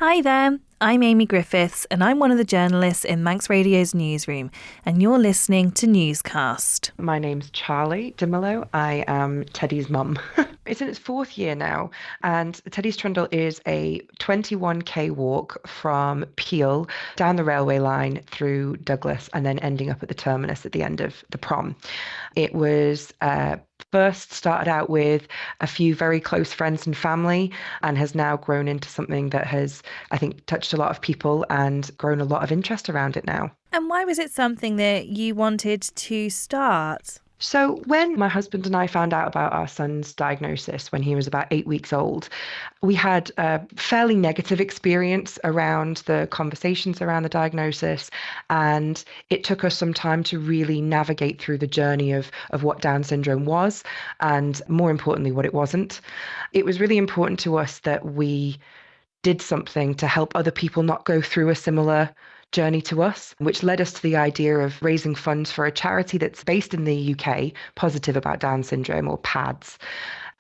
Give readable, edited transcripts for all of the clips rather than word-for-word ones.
Hi there, I'm Amy Griffiths and I'm one of the journalists in Manx Radio's newsroom, and you're listening to Newscast. My name's Charli Dimelow. I am Teddy's mum. It's in its fourth year now, and Teddy's Trundle is a 21k walk from Peel down the railway line through Douglas and then ending up at the Terminus at the end of the prom. It was first started out with a few very close friends and family and has now grown into something that has, I think, touched a lot of people and grown a lot of interest around it now. And why was it something that you wanted to start? So when my husband and I found out about our son's diagnosis when he was about 8 weeks old, we had a fairly negative experience around the conversations around the diagnosis. And it took us some time to really navigate through the journey of what Down syndrome was, and more importantly, what it wasn't. It was really important to us that we did something to help other people not go through a similar journey to us, which led us to the idea of raising funds for a charity that's based in the UK, Positive About Down Syndrome, or PADS,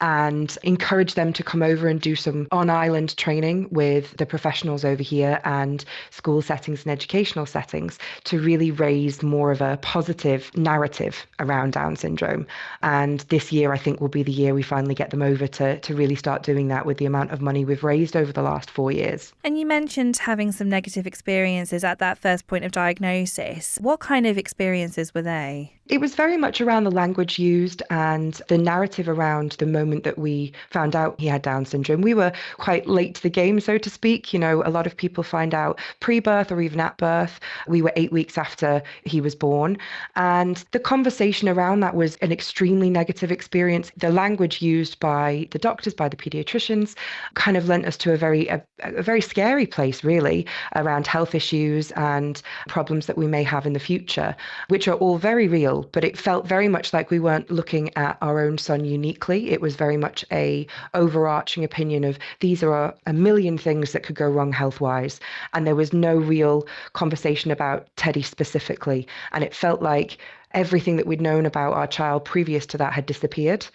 and encourage them to come over and do some on-island training with the professionals over here and school settings and educational settings to really raise more of a positive narrative around Down syndrome. And this year, I think, will be the year we finally get them over to really start doing that with the amount of money we've raised over the last 4 years. And you mentioned having some negative experiences at that first point of diagnosis. What kind of experiences were they? It was very much around the language used and the narrative around the moment that we found out he had Down syndrome. We were quite late to the game, so to speak. You know, a lot of people find out pre-birth or even at birth. We were 8 weeks after he was born. And the conversation around that was an extremely negative experience. The language used by the doctors, by the pediatricians, kind of lent us to a very scary place, really, around health issues and problems that we may have in the future, which are all very real. But it felt very much like we weren't looking at our own son uniquely. It was very much a overarching opinion of these are a million things that could go wrong health-wise. And there was no real conversation about Teddy specifically. And it felt like everything that we'd known about our child previous to that had disappeared,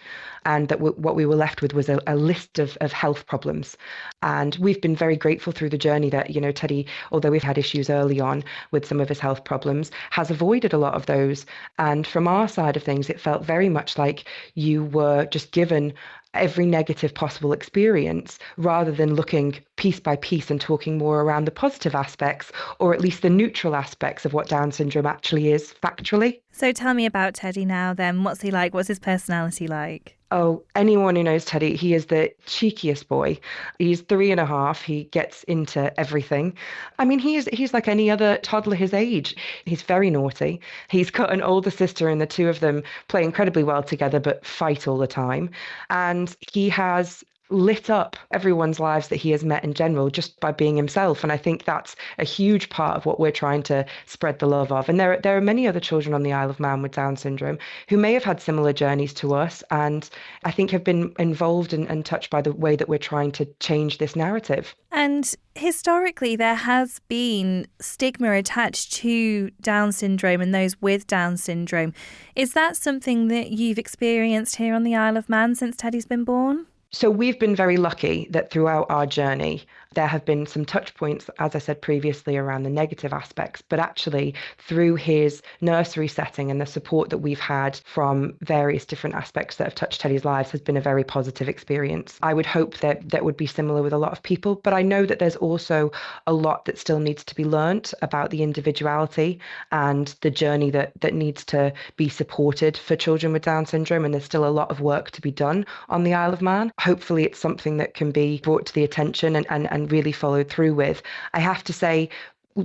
and that what we were left with was a list of health problems. And we've been very grateful through the journey that, you know, Teddy, although we've had issues early on with some of his health problems, has avoided a lot of those. And from our side of things, it felt very much like you were just given every negative possible experience rather than looking piece by piece and talking more around the positive aspects, or at least the neutral aspects of what Down syndrome actually is factually. So tell me about Teddy now then. What's he like? What's his personality like? Oh, anyone who knows Teddy, he is the cheekiest boy. He's 3.5. He gets into everything. I mean, he's like any other toddler his age. He's very naughty. He's got an older sister, and the two of them play incredibly well together, but fight all the time. And he has lit up everyone's lives that he has met in general just by being himself. And I think that's a huge part of what we're trying to spread the love of. And there are many other children on the Isle of Man with Down syndrome who may have had similar journeys to us, and I think have been involved and touched by the way that we're trying to change this narrative. And historically, there has been stigma attached to Down syndrome and those with Down syndrome. Is that something that you've experienced here on the Isle of Man since Teddy's been born? So we've been very lucky that throughout our journey, there have been some touch points, as I said previously, around the negative aspects, but actually through his nursery setting and the support that we've had from various different aspects that have touched Teddy's lives has been a very positive experience. I would hope that that would be similar with a lot of people, but I know that there's also a lot that still needs to be learnt about the individuality and the journey that needs to be supported for children with Down syndrome, and there's still a lot of work to be done on the Isle of Man. Hopefully it's something that can be brought to the attention and really followed through with. I have to say,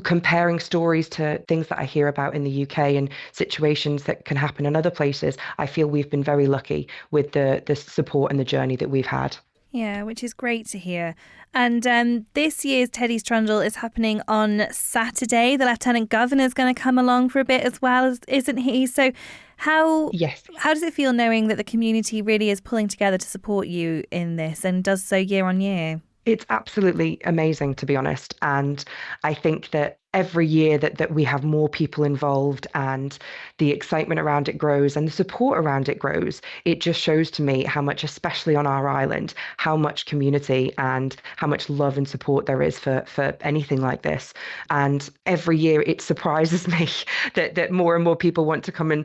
comparing stories to things that I hear about in the UK and situations that can happen in other places, I feel we've been very lucky with the support and the journey that we've had. Yeah, which is great to hear. And this year's Teddy's Trundle is happening on Saturday. The Lieutenant Governor's going to come along for a bit as well, isn't he? So how does it feel knowing that the community really is pulling together to support you in this and does so year on year? It's absolutely amazing, to be honest. And I think that every year that we have more people involved and the excitement around it grows and the support around it grows, it just shows to me how much, especially on our island, how much community and how much love and support there is for anything like this. And every year it surprises me that more and more people want to come and,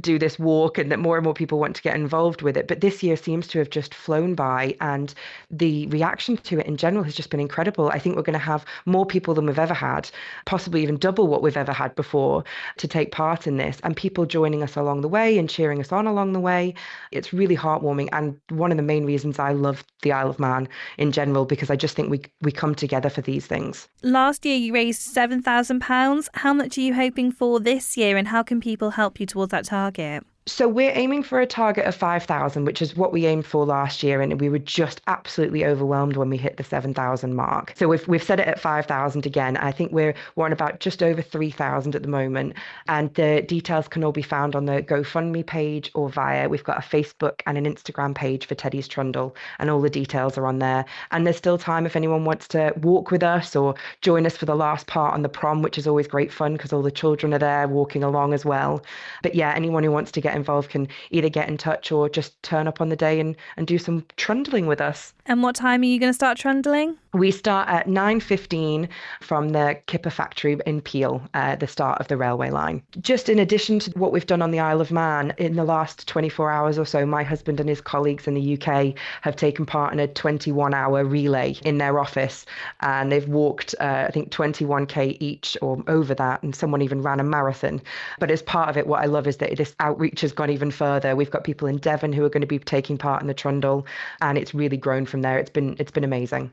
do this walk, and that more and more people want to get involved with it. But this year seems to have just flown by, and the reaction to it in general has just been incredible. I think we're going to have more people than we've ever had, possibly even double what we've ever had before, to take part in this, and people joining us along the way and cheering us on along the way. It's really heartwarming, and one of the main reasons I love the Isle of Man in general, because I just think we come together for these things. Last year you raised £7,000. How much are you hoping for this year, and how can people help you towards that target? So we're aiming for a target of 5,000, which is what we aimed for last year, and we were just absolutely overwhelmed when we hit the 7,000 mark. So we've set it at 5,000 again. I think we're on about just over 3,000 at the moment, and the details can all be found on the GoFundMe page or we've got a Facebook and an Instagram page for Teddy's Trundle, and all the details are on there. And there's still time if anyone wants to walk with us or join us for the last part on the prom, which is always great fun because all the children are there walking along as well. But yeah, anyone who wants to get involved can either get in touch or just turn up on the day and do some trundling with us. And what time are you going to start trundling? We start at 9:15 from the Kipper factory in Peel, the start of the railway line. Just in addition to what we've done on the Isle of Man, in the last 24 hours or so, my husband and his colleagues in the UK have taken part in a 21-hour relay in their office, and they've walked, I think, 21k each or over that, and someone even ran a marathon. But as part of it, what I love is that this outreach has gone even further. We've got people in Devon who are going to be taking part in the Trundle, and it's really grown from there. It's been amazing.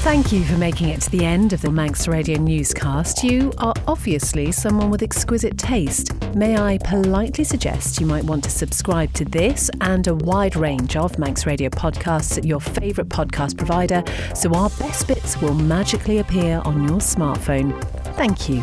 Thank you for making it to the end of the Manx Radio Newscast. You are obviously someone with exquisite taste. May I politely suggest you might want to subscribe to this and a wide range of Manx Radio podcasts at your favourite podcast provider, so our best bits will magically appear on your smartphone. Thank you.